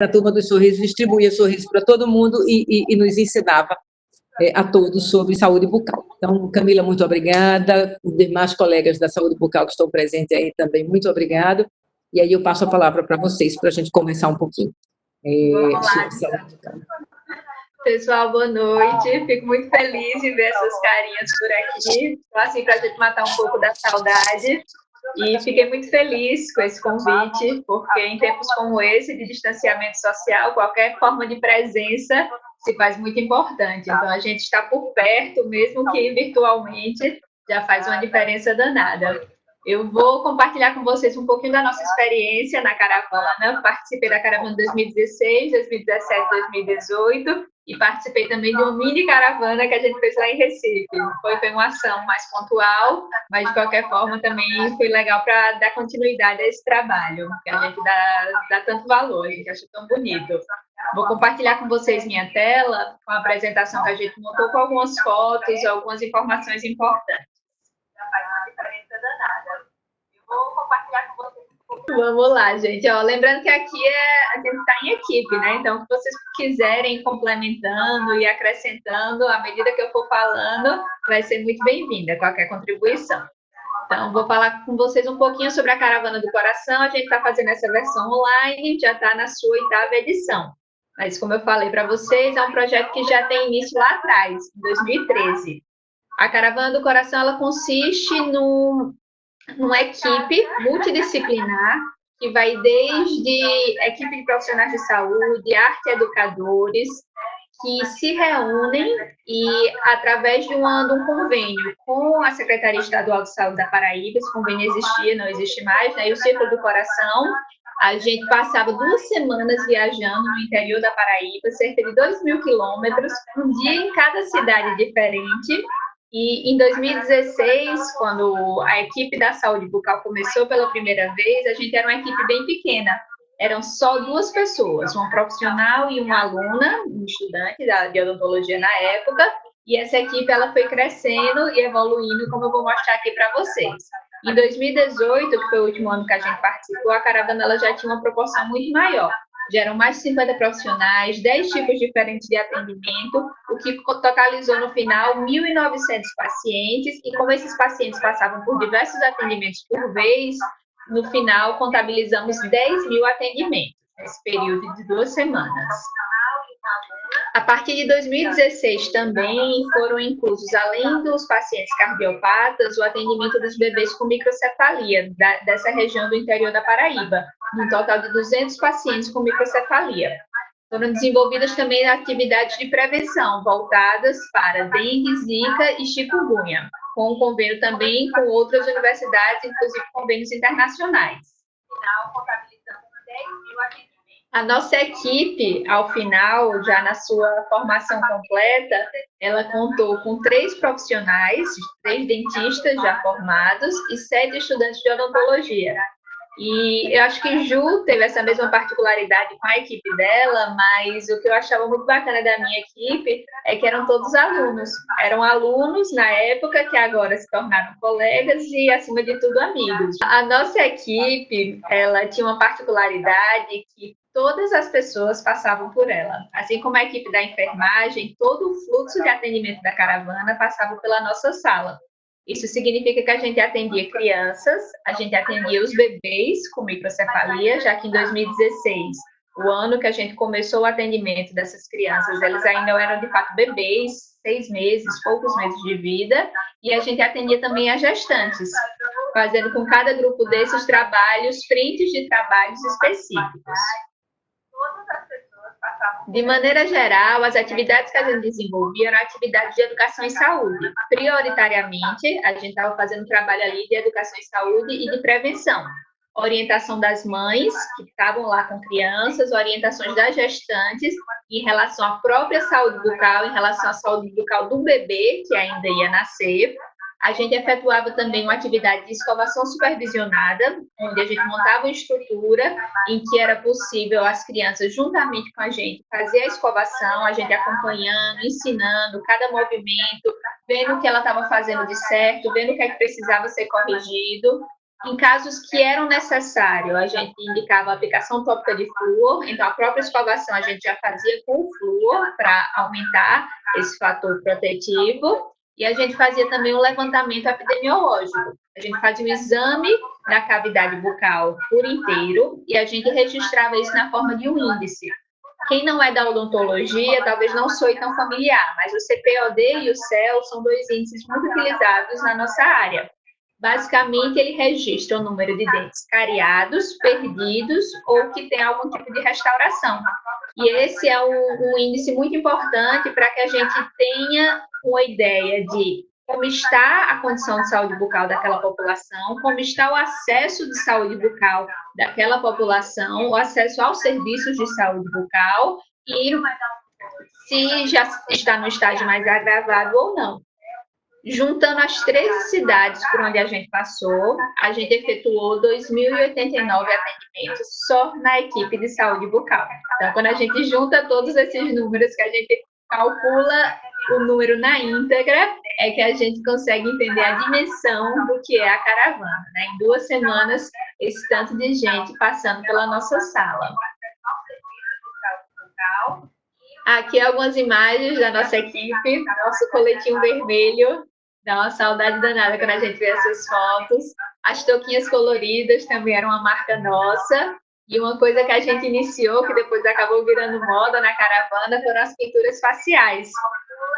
a turma dos sorrisos, distribuía sorrisos para todo mundo e nos ensinava a todos sobre saúde bucal. Então, Camila, muito obrigada. Os demais colegas da saúde bucal que estão presentes aí também, muito obrigado. E aí eu passo a palavra para vocês, para a gente conversar um pouquinho sobre saúde bucal. Pessoal, boa noite. Fico muito feliz de ver essas carinhas por aqui, assim, para a gente matar um pouco da saudade. E fiquei muito feliz com esse convite, porque em tempos como esse, de distanciamento social, qualquer forma de presença se faz muito importante. Então, a gente está por perto, mesmo que virtualmente, já faz uma diferença danada. Eu vou compartilhar com vocês um pouquinho da nossa experiência na caravana. Participei da caravana 2016, 2017, 2018 e participei também de uma mini caravana que a gente fez lá em Recife. Foi uma ação mais pontual, mas de qualquer forma também foi legal para dar continuidade a esse trabalho, que a gente dá tanto valor, a gente acha tão bonito. Vou compartilhar com vocês minha tela, com a apresentação que a gente montou, com algumas fotos, algumas informações importantes. Vou compartilhar com vocês. Vamos lá, gente. Lembrando que aqui a gente está em equipe, né? Então, se vocês quiserem ir complementando e acrescentando, à medida que eu for falando, vai ser muito bem-vinda qualquer contribuição. Então, vou falar com vocês um pouquinho sobre a Caravana do Coração. A gente está fazendo essa versão online, já está na sua 8ª edição. Mas, como eu falei para vocês, é um projeto que já tem início lá atrás, em 2013. A Caravana do Coração, ela consiste numa equipe multidisciplinar que vai desde equipe de profissionais de saúde, arte educadores, que se reúnem e, através de um convênio com a Secretaria Estadual de Saúde da Paraíba, esse convênio existia, não existe mais, né? E o Círculo do Coração, a gente passava 2 semanas viajando no interior da Paraíba, cerca de 2.000 quilômetros, um dia em cada cidade diferente. E em 2016, quando a equipe da saúde bucal começou pela primeira vez, a gente era uma equipe bem pequena. Eram só 2 pessoas, uma profissional e uma aluna, um estudante de odontologia na época, e essa equipe ela foi crescendo e evoluindo, como eu vou mostrar aqui para vocês. Em 2018, que foi o último ano que a gente participou, a caravana ela já tinha uma proporção muito maior. Já eram mais de 50 profissionais, 10 tipos diferentes de atendimento, o que totalizou no final 1.900 pacientes, e como esses pacientes passavam por diversos atendimentos por vez, no final contabilizamos 10.000 atendimentos, nesse período de 2 semanas. A partir de 2016 também foram inclusos, além dos pacientes cardiopatas, o atendimento dos bebês com microcefalia, dessa região do interior da Paraíba, um total de 200 pacientes com microcefalia. Foram desenvolvidas também atividades de prevenção voltadas para dengue, zika e chikungunya, com um convênio também com outras universidades, inclusive convênios internacionais. Final, contabilizamos 10.000 atendimentos. A nossa equipe, ao final, já na sua formação completa, ela contou com 3 profissionais, 3 dentistas já formados e 7 estudantes de odontologia. E eu acho que Ju teve essa mesma particularidade com a equipe dela, mas o que eu achava muito bacana da minha equipe é que eram todos alunos. Eram alunos na época que agora se tornaram colegas e, acima de tudo, amigos. A nossa equipe, ela tinha uma particularidade que todas as pessoas passavam por ela. Assim como a equipe da enfermagem, todo o fluxo de atendimento da caravana passava pela nossa sala. Isso significa que a gente atendia crianças, a gente atendia os bebês com microcefalia, já que em 2016, o ano que a gente começou o atendimento dessas crianças, eles ainda eram, de fato, bebês, 6 meses, poucos meses de vida, e a gente atendia também as gestantes, fazendo com cada grupo desses trabalhos, prints de trabalhos específicos. De maneira geral, as atividades que a gente desenvolvia eram atividades de educação em saúde. Prioritariamente, a gente estava fazendo trabalho ali de educação em saúde e de prevenção. Orientação das mães, que estavam lá com crianças, orientações das gestantes em relação à própria saúde bucal, em relação à saúde bucal do bebê, que ainda ia nascer. A gente efetuava também uma atividade de escovação supervisionada, onde a gente montava uma estrutura em que era possível as crianças, juntamente com a gente, fazer a escovação, a gente acompanhando, ensinando cada movimento, vendo o que ela estava fazendo de certo, vendo o que é que precisava ser corrigido. Em casos que eram necessários, a gente indicava a aplicação tópica de flúor, então a própria escovação a gente já fazia com o flúor para aumentar esse fator protetivo, e a gente fazia também um levantamento epidemiológico. A gente fazia um exame da cavidade bucal por inteiro e a gente registrava isso na forma de um índice. Quem não é da odontologia talvez não soe tão familiar, mas o CPOD e o CEL são dois índices muito utilizados na nossa área. Basicamente, ele registra o número de dentes cariados, perdidos ou que tem algum tipo de restauração. E esse é um índice muito importante para que a gente tenha uma ideia de como está a condição de saúde bucal daquela população, como está o acesso de saúde bucal daquela população, o acesso aos serviços de saúde bucal e se já está no estágio mais agravado ou não. Juntando as 13 cidades por onde a gente passou, a gente efetuou 2.089 atendimentos só na equipe de saúde bucal. Então, quando a gente junta todos esses números, que a gente calcula o número na íntegra, é que a gente consegue entender a dimensão do que é a caravana, né? Em 2 semanas, esse tanto de gente passando pela nossa sala. Aqui algumas imagens da nossa equipe, nosso coletinho vermelho, dá uma saudade danada quando a gente vê essas fotos. As touquinhas coloridas também eram uma marca nossa. E uma coisa que a gente iniciou, que depois acabou virando moda na caravana, foram as pinturas faciais.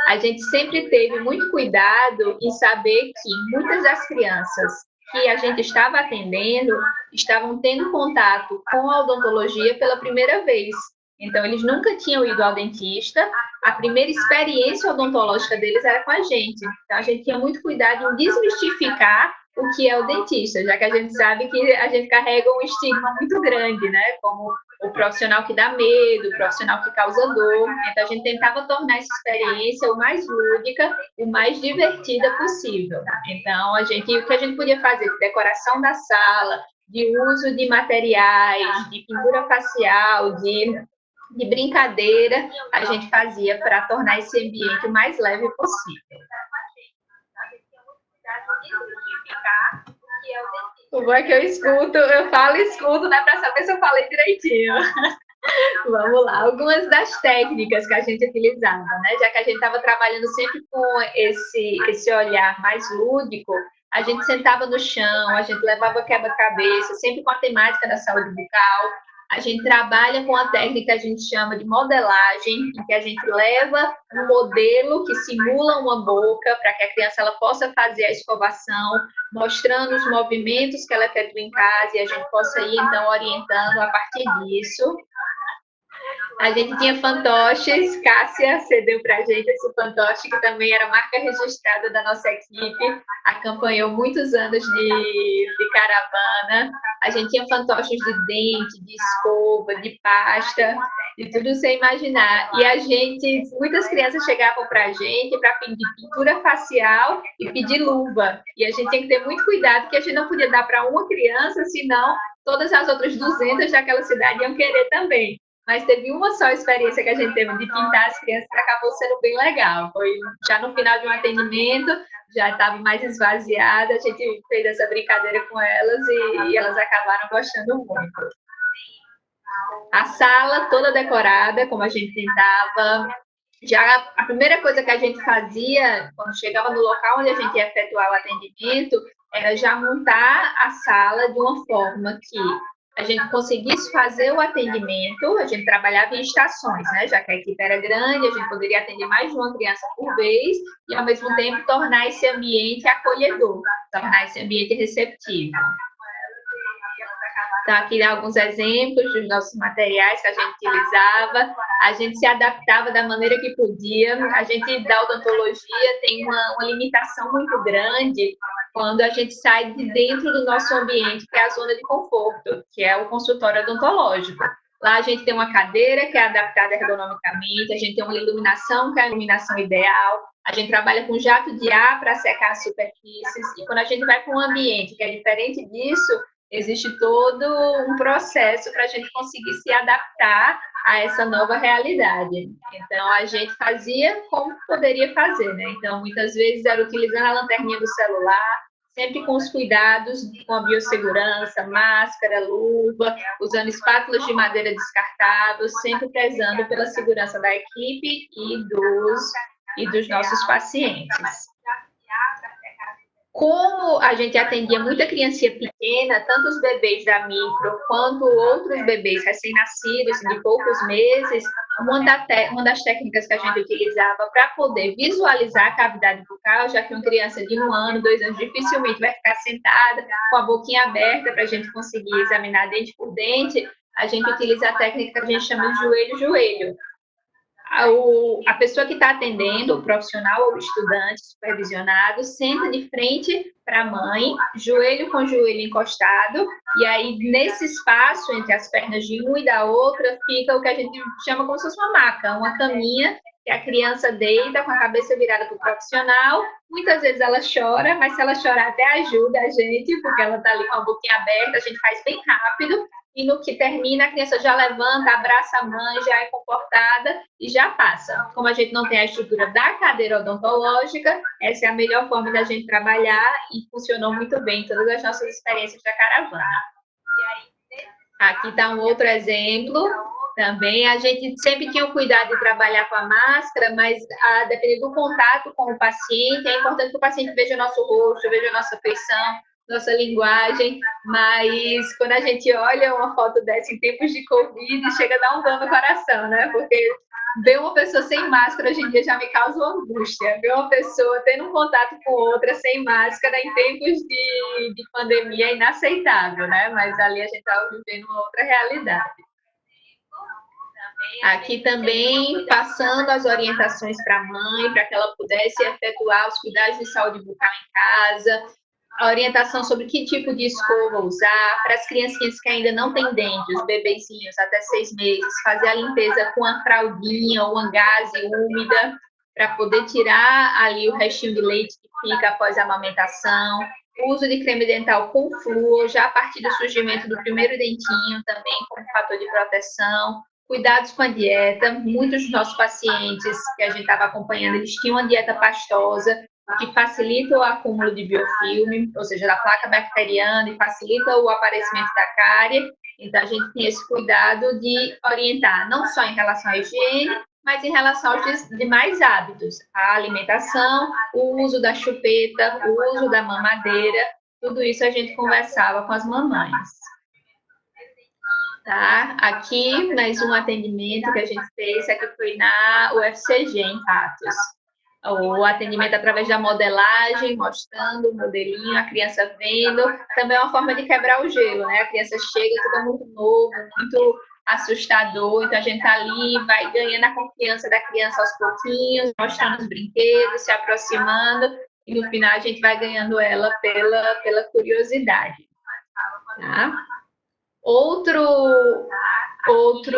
A gente sempre teve muito cuidado em saber que muitas das crianças que a gente estava atendendo estavam tendo contato com a odontologia pela primeira vez. Então, eles nunca tinham ido ao dentista, a primeira experiência odontológica deles era com a gente. Então, a gente tinha muito cuidado em desmistificar o que é o dentista, já que a gente sabe que a gente carrega um estigma muito grande, né? Como o profissional que dá medo, o profissional que causa dor. Então, a gente tentava tornar essa experiência o mais lúdica, o mais divertida possível. Então, o que a gente podia fazer de decoração da sala, de uso de materiais, de pintura facial, de brincadeira, a gente fazia para tornar esse ambiente o mais leve possível. O bom é que eu falo e escuto, né, para saber se eu falei direitinho. Vamos lá, algumas das técnicas que a gente utilizava, né? Já que a gente estava trabalhando sempre com esse olhar mais lúdico, a gente sentava no chão, a gente levava quebra-cabeça, sempre com a temática da saúde bucal. A gente trabalha com a técnica que a gente chama de modelagem, em que a gente leva um modelo que simula uma boca para que a criança ela possa fazer a escovação, mostrando os movimentos que ela efetua em casa e a gente possa ir, então, orientando a partir disso. A gente tinha fantoches, Cássia cedeu para a gente esse fantoche, que também era marca registrada da nossa equipe, acompanhou muitos anos de caravana. A gente tinha fantoches de dente, de escova, de pasta, de tudo sem imaginar. E muitas crianças chegavam para a gente para pedir pintura facial e pedir luva. E a gente tinha que ter muito cuidado, que a gente não podia dar para uma criança, senão todas as outras 200 daquela cidade iam querer também. Mas teve uma só experiência que a gente teve de pintar as crianças que acabou sendo bem legal. Foi já no final de um atendimento, já estava mais esvaziada, a gente fez essa brincadeira com elas e elas acabaram gostando muito. A sala toda decorada, como a gente tentava. Já a primeira coisa que a gente fazia, quando chegava no local onde a gente ia efetuar o atendimento, era já montar a sala de uma forma que a gente conseguisse fazer o atendimento. A gente trabalhava em estações, né? Já que a equipe era grande, a gente poderia atender mais de uma criança por vez e, ao mesmo tempo, tornar esse ambiente acolhedor, tornar esse ambiente receptivo. Então, aqui alguns exemplos dos nossos materiais que a gente utilizava. A gente se adaptava da maneira que podia. A gente, da odontologia, tem uma limitação muito grande quando a gente sai de dentro do nosso ambiente, que é a zona de conforto, que é o consultório odontológico. Lá a gente tem uma cadeira que é adaptada ergonomicamente, a gente tem uma iluminação que é a iluminação ideal, a gente trabalha com jato de ar para secar as superfícies, e quando a gente vai para um ambiente que é diferente disso, existe todo um processo para a gente conseguir se adaptar a essa nova realidade. Então, a gente fazia como poderia fazer, né? Então, muitas vezes era utilizando a lanterninha do celular, sempre com os cuidados, com a biossegurança, máscara, luva, usando espátulas de madeira descartáveis, sempre prezando pela segurança da equipe e dos nossos pacientes. Como a gente atendia muita criancinha pequena, tanto os bebês da micro quanto outros bebês recém-nascidos de poucos meses, uma das técnicas que a gente utilizava para poder visualizar a cavidade bucal, já que uma criança de 1 ano, 2 anos dificilmente vai ficar sentada com a boquinha aberta para a gente conseguir examinar dente por dente, a gente utiliza a técnica que a gente chama de joelho-joelho. A pessoa que está atendendo, o profissional ou o estudante supervisionado, senta de frente para a mãe, joelho com joelho encostado, e aí nesse espaço entre as pernas de um e da outra fica o que a gente chama como se fosse uma maca, uma caminha, que a criança deita com a cabeça virada para o profissional. Muitas vezes ela chora, mas se ela chorar até ajuda a gente, porque ela está ali com a boquinha aberta, a gente faz bem rápido, e no que termina, a criança já levanta, abraça a mãe, já é comportada e já passa. Como a gente não tem a estrutura da cadeira odontológica, essa é a melhor forma da gente trabalhar e funcionou muito bem em todas as nossas experiências da caravana. Aqui está um outro exemplo. Também a gente sempre tinha o cuidado de trabalhar com a máscara, mas dependendo do contato com o paciente, é importante que o paciente veja o nosso rosto, veja a nossa feição, nossa linguagem, mas quando a gente olha uma foto dessa em tempos de Covid, chega a dar um dano no coração, né? Porque ver uma pessoa sem máscara hoje em dia já me causa uma angústia. Ver uma pessoa tendo um contato com outra sem máscara em tempos de pandemia é inaceitável, né? Mas ali a gente estava vivendo uma outra realidade. Aqui também, passando as orientações para a mãe, para que ela pudesse efetuar os cuidados de saúde bucal em casa, a orientação sobre que tipo de escova usar, para as criancinhas que ainda não têm dente, os bebezinhos até 6 meses, fazer a limpeza com a fraldinha ou uma gaze úmida, para poder tirar ali o restinho de leite que fica após a amamentação, o uso de creme dental com flúor, já a partir do surgimento do primeiro dentinho também, como fator de proteção, cuidados com a dieta. Muitos dos nossos pacientes que a gente estava acompanhando, eles tinham uma dieta pastosa, o que facilita o acúmulo de biofilme, ou seja, da placa bacteriana, e facilita o aparecimento da cárie. Então, a gente tem esse cuidado de orientar, não só em relação à higiene, mas em relação aos demais hábitos, a alimentação, o uso da chupeta, o uso da mamadeira, tudo isso a gente conversava com as mamães. Tá? Aqui, mais um atendimento que a gente fez, aqui foi na UFCG, em Patos. O atendimento através da modelagem, mostrando o modelinho, a criança vendo, também é uma forma de quebrar o gelo, né? A criança chega, tudo é muito novo, muito assustador, então a gente tá ali, vai ganhando a confiança da criança aos pouquinhos, mostrando os brinquedos, se aproximando, e no final a gente vai ganhando ela pela curiosidade, tá? Outro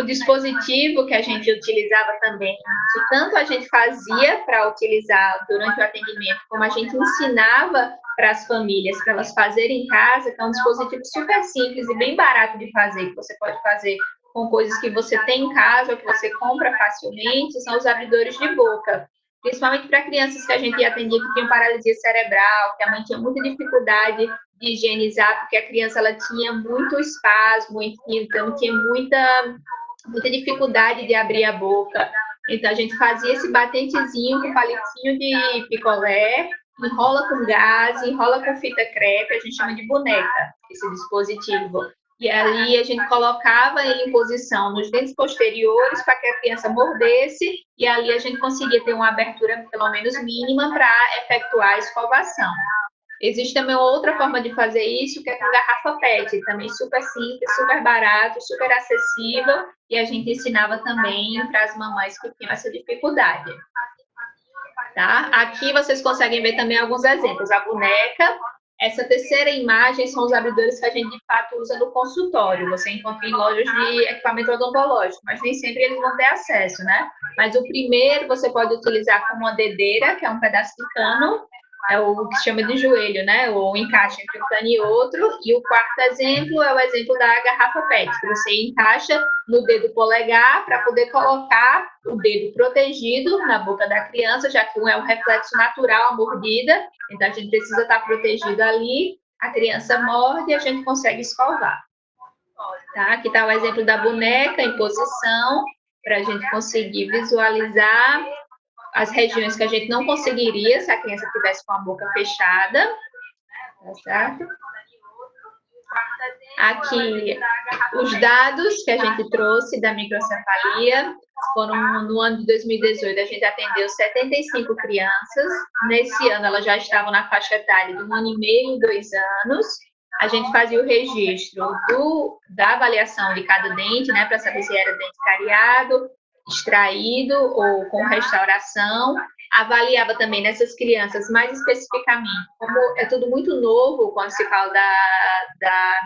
dispositivo que a gente utilizava também, que tanto a gente fazia para utilizar durante o atendimento, como a gente ensinava para as famílias, para elas fazerem em casa, que é um dispositivo super simples e bem barato de fazer, que você pode fazer com coisas que você tem em casa ou que você compra facilmente, são os abridores de boca. Principalmente para crianças que a gente atendia que tinham paralisia cerebral, que a mãe tinha muita dificuldade de higienizar, porque a criança ela tinha muito espasmo, então tinha muita dificuldade de abrir a boca. Então, a gente fazia esse batentezinho com palitinho de picolé, enrola com gás, enrola com fita crepe, a gente chama de boneca, esse dispositivo. E ali a gente colocava ele em posição nos dentes posteriores para que a criança mordesse, e ali a gente conseguia ter uma abertura, pelo menos mínima, para efetuar a escovação. Existe também outra forma de fazer isso, que é com garrafa PET, também super simples, super barato, super acessível, e a gente ensinava também para as mamães que tinham essa dificuldade. Tá? Aqui vocês conseguem ver também alguns exemplos. A boneca, essa terceira imagem são os abridores que a gente, de fato, usa no consultório. Você encontra em lojas de equipamento odontológico, mas nem sempre eles vão ter acesso, né? Mas o primeiro você pode utilizar como uma dedeira, que é um pedaço de cano, é o que se chama de joelho, né? O encaixe entre um cano e outro. E o quarto exemplo é o exemplo da garrafa PET, que você encaixa no dedo polegar para poder colocar o dedo protegido na boca da criança, já que um é um reflexo natural, a mordida, então a gente precisa estar protegido ali. A criança morde e a gente consegue escovar. Tá? Aqui está o exemplo da boneca em posição, para a gente conseguir visualizar as regiões que a gente não conseguiria se a criança estivesse com a boca fechada. Tá certo? Aqui, os dados que a gente trouxe da microcefalia foram no ano de 2018, a gente atendeu 75 crianças. Nesse ano, elas já estavam na faixa etária de 1 ano e meio, 2 anos. A gente fazia o registro da avaliação de cada dente, né, para saber se era dente cariado, extraído ou com restauração. Avaliava também nessas crianças, mais especificamente, como é tudo muito novo quando se fala da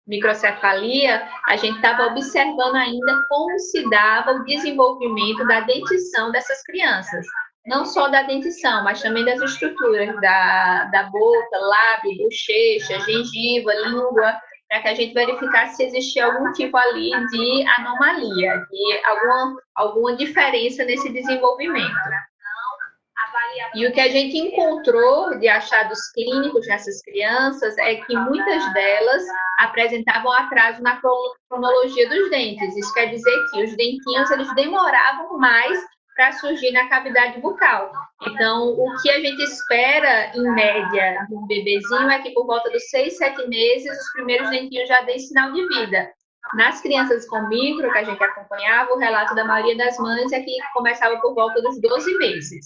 microcefalia, a gente estava observando ainda como se dava o desenvolvimento da dentição dessas crianças. Não só da dentição, mas também das estruturas da boca, lábio, bochecha, gengiva, língua, para que a gente verificasse se existia algum tipo ali de anomalia, de alguma diferença nesse desenvolvimento. E o que a gente encontrou de achados clínicos nessas crianças é que muitas delas apresentavam atraso na cronologia dos dentes. Isso quer dizer que os dentinhos eles demoravam mais para surgir na cavidade bucal. Então, o que a gente espera, em média, de um bebezinho é que por volta dos 6, 7 meses, os primeiros dentinhos já deem sinal de vida. Nas crianças com micro, que a gente acompanhava, o relato da maioria das mães é que começava por volta dos 12 meses.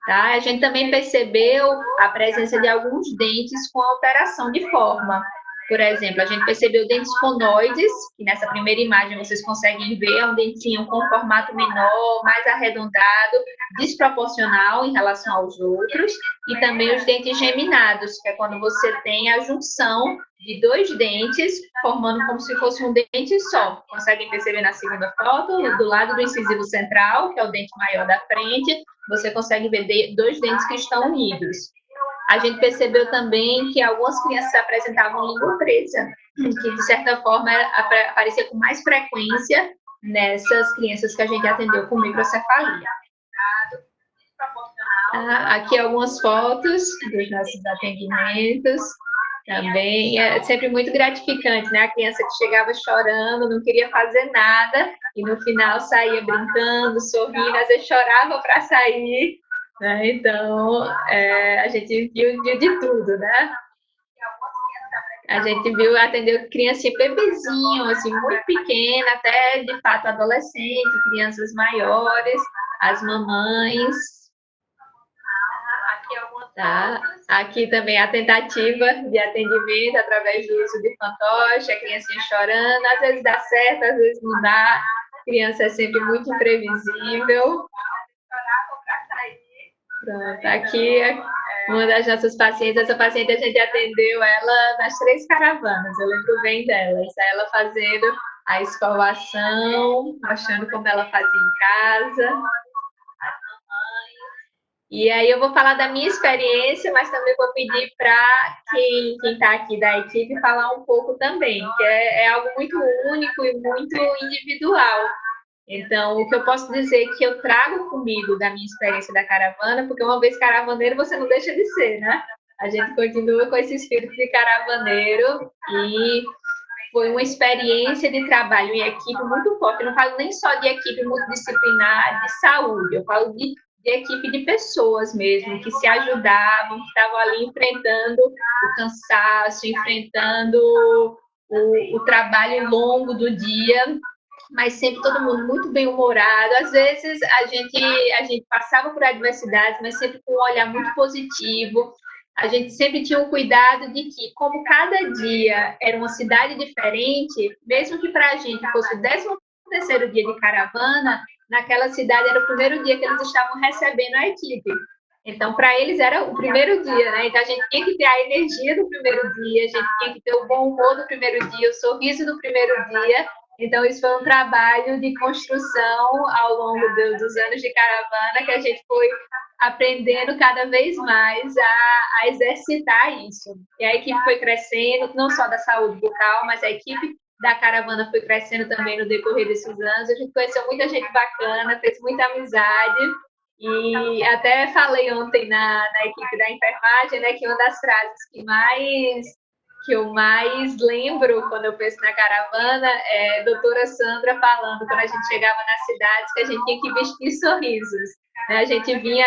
Tá? A gente também percebeu a presença de alguns dentes com alteração de forma. Por exemplo, a gente percebeu dentes conoides, que nessa primeira imagem vocês conseguem ver, é um dentinho com formato menor, mais arredondado, desproporcional em relação aos outros, e também os dentes geminados, que é quando você tem a junção de 2 dentes, formando como se fosse um dente só. Conseguem perceber na segunda foto, do lado do incisivo central, que é o dente maior da frente, você consegue ver 2 dentes que estão unidos. A gente percebeu também que algumas crianças apresentavam língua presa, que de certa forma aparecia com mais frequência nessas crianças que a gente atendeu com microcefalia. Aqui algumas fotos dos nossos atendimentos. Também é sempre muito gratificante, né? A criança que chegava chorando, não queria fazer nada, e no final saía brincando, sorrindo, às vezes chorava para sair, né? Então, a gente viu de tudo, né? A gente viu, atendeu criancinha bebezinho, assim, muito pequena, até, de fato, adolescente, crianças maiores, as mamães. Tá? Aqui também a tentativa de atendimento através do uso de fantoche, a criancinha chorando, às vezes dá certo, às vezes não dá. A criança é sempre muito imprevisível. Pronto, aqui uma das nossas pacientes, essa paciente a gente atendeu ela nas 3 caravanas, eu lembro bem delas, ela fazendo a escovação, mostrando como ela fazia em casa. E aí eu vou falar da minha experiência, mas também vou pedir para quem está aqui da equipe falar um pouco também, que é algo muito único e muito individual. Então, o que eu posso dizer que eu trago comigo da minha experiência da caravana, porque uma vez caravaneiro você não deixa de ser, né? A gente continua com esse espírito de caravaneiro e foi uma experiência de trabalho em equipe muito forte. Eu não falo nem só de equipe multidisciplinar de saúde, eu falo de equipe de pessoas mesmo, que se ajudavam, que estavam ali enfrentando o cansaço, enfrentando o trabalho longo do dia, mas sempre todo mundo muito bem-humorado. Às vezes a gente passava por adversidades, mas sempre com um olhar muito positivo. A gente sempre tinha o cuidado de que, como cada dia era uma cidade diferente, mesmo que para a gente fosse o 13º dia de caravana, naquela cidade era o primeiro dia que eles estavam recebendo a equipe. Então, para eles era o primeiro dia, né? Então, a gente tinha que ter a energia do primeiro dia, a gente tinha que ter o bom humor do primeiro dia, o sorriso do primeiro dia. Então, isso foi um trabalho de construção ao longo dos anos de caravana, que a gente foi aprendendo cada vez mais a exercitar isso. E a equipe foi crescendo, não só da saúde bucal, mas a equipe da caravana foi crescendo também no decorrer desses anos. A gente conheceu muita gente bacana, fez muita amizade. E até falei ontem na equipe da enfermagem, né, que uma das frases que eu mais lembro quando eu penso na caravana é a doutora Sandra falando, quando a gente chegava nas cidades, que a gente tinha que vestir sorrisos. A gente via,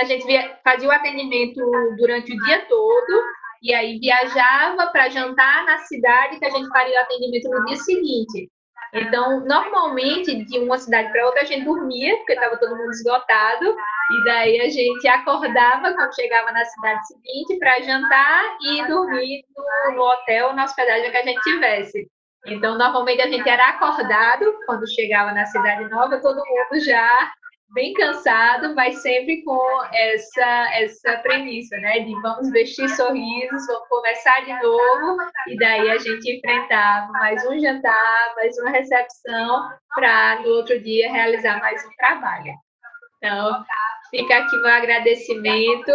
fazia o atendimento durante o dia todo, e aí viajava para jantar na cidade, que a gente faria o atendimento no dia seguinte. Então, normalmente, de uma cidade para outra, a gente dormia, porque estava todo mundo esgotado, e daí a gente acordava quando chegava na cidade seguinte para jantar e dormir no hotel, na hospedagem que a gente tivesse. Então, normalmente a gente era acordado quando chegava na cidade nova, todo mundo já bem cansado, mas sempre com essa premissa, né? De vamos vestir sorrisos, vamos começar de novo, e daí a gente enfrentava mais um jantar, mais uma recepção, para no outro dia realizar mais um trabalho. Então, fica aqui meu agradecimento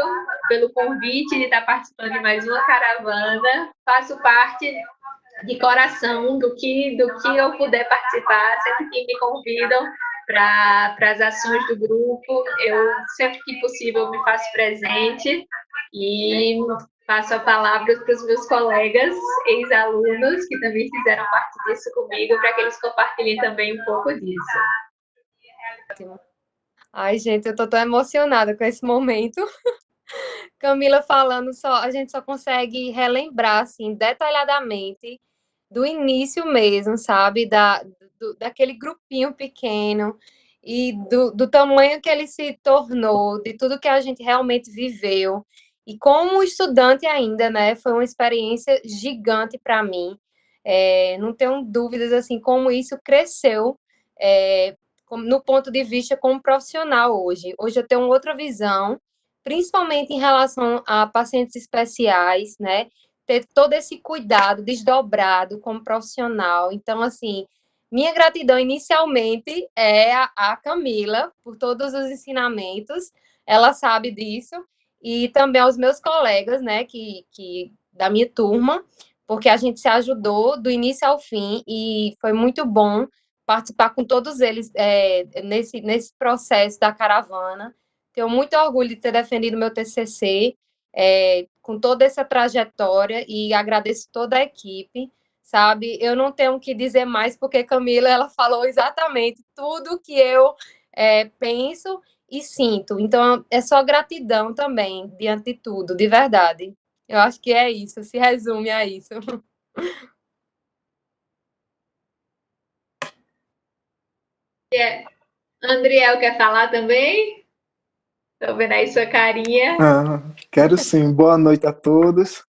pelo convite de estar participando de mais uma caravana. Faço parte de coração do que eu puder participar, sempre que me convidam para as ações do grupo, eu sempre que possível me faço presente e passo a palavra para os meus colegas, ex-alunos, que também fizeram parte disso comigo, para que eles compartilhem também um pouco disso. Ai, gente, eu tô tão emocionada com esse momento. Camila falando, a gente só consegue relembrar, assim, detalhadamente do início mesmo, sabe? Daquele grupinho pequeno e do tamanho que ele se tornou, de tudo que a gente realmente viveu. E como estudante ainda, né? Foi uma experiência gigante para mim. Não tenho dúvidas, assim, como isso cresceu no ponto de vista como profissional hoje. Hoje eu tenho outra visão, principalmente em relação a pacientes especiais, né? Ter todo esse cuidado desdobrado como profissional. Então, assim, minha gratidão inicialmente é a Camila por todos os ensinamentos, ela sabe disso, e também aos meus colegas, né, que da minha turma, porque a gente se ajudou do início ao fim e foi muito bom participar com todos eles nesse processo da caravana. Tenho muito orgulho de ter defendido meu TCC, com toda essa trajetória, e agradeço toda a equipe, sabe? Eu não tenho o que dizer mais, porque Camila, ela falou exatamente tudo que eu penso e sinto. Então, é só gratidão também, diante de tudo, de verdade. Eu acho que é isso, se resume a isso. Andriel quer falar também? Estou vendo aí sua carinha. Quero sim. Boa noite a todos.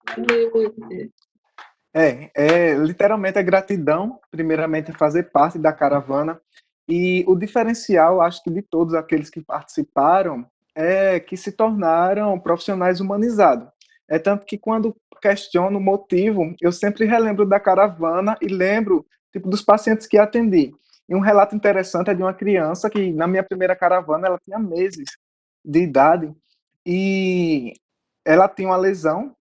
Literalmente é gratidão, primeiramente, fazer parte da caravana. E o diferencial, acho que de todos aqueles que participaram, é que se tornaram profissionais humanizados. É tanto que quando questiono o motivo, eu sempre relembro da caravana e lembro dos pacientes que atendi. E um relato interessante é de uma criança que, na minha primeira caravana, ela tinha meses de idade e ela tinha uma lesão,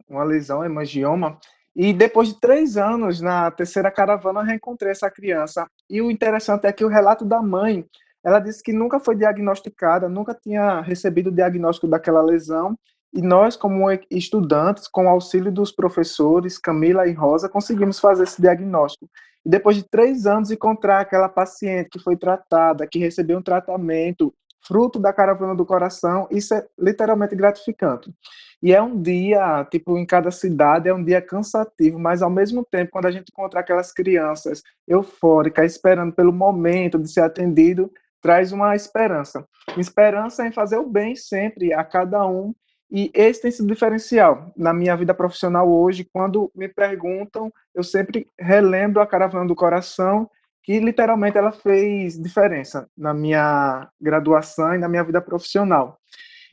hemangioma, e depois de 3 anos, na terceira caravana, eu reencontrei essa criança. E o interessante é que o relato da mãe, ela disse que nunca foi diagnosticada, nunca tinha recebido o diagnóstico daquela lesão, e nós, como estudantes, com o auxílio dos professores, Camila e Rosa, conseguimos fazer esse diagnóstico. E depois de 3 anos, encontrar aquela paciente que foi tratada, que recebeu um tratamento, fruto da caravana do coração, isso é literalmente gratificante. E é um dia, em cada cidade, é um dia cansativo, mas ao mesmo tempo, quando a gente encontra aquelas crianças eufóricas, esperando pelo momento de ser atendido, traz uma esperança. Esperança em fazer o bem sempre a cada um, e esse tem sido diferencial na minha vida profissional hoje. Quando me perguntam, eu sempre relembro a caravana do coração, que literalmente ela fez diferença na minha graduação e na minha vida profissional.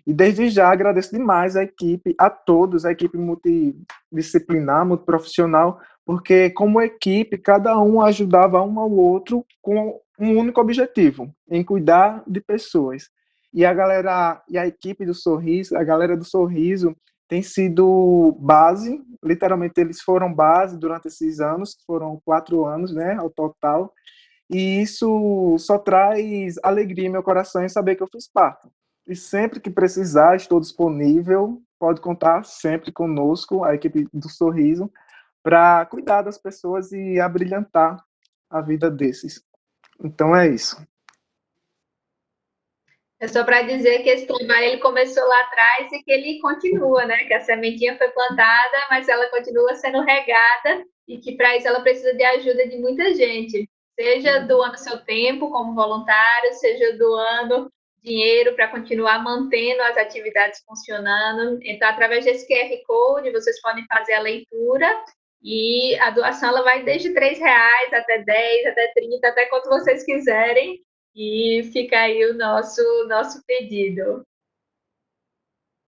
E desde já agradeço demais a equipe, a todos, a equipe multidisciplinar, multiprofissional, porque como equipe, cada um ajudava um ao outro com um único objetivo, em cuidar de pessoas. E a equipe do Sorriso, a galera do Sorriso tem sido base, literalmente eles foram base durante esses anos, foram 4 anos, né, ao total, e isso só traz alegria em meu coração em saber que eu fiz parte. E sempre que precisar, estou disponível, pode contar sempre conosco, a equipe do Sorriso, para cuidar das pessoas e abrilhantar a vida desses. Então é isso. É só para dizer que esse trabalho ele começou lá atrás e que ele continua, né? Que a sementinha foi plantada, mas ela continua sendo regada e que para isso ela precisa de ajuda de muita gente, seja doando seu tempo como voluntário, seja doando dinheiro para continuar mantendo as atividades funcionando. Então, através desse QR Code, vocês podem fazer a leitura e a doação ela vai desde R$ 3 até 10, até 30, até quanto vocês quiserem. E fica aí o nosso pedido.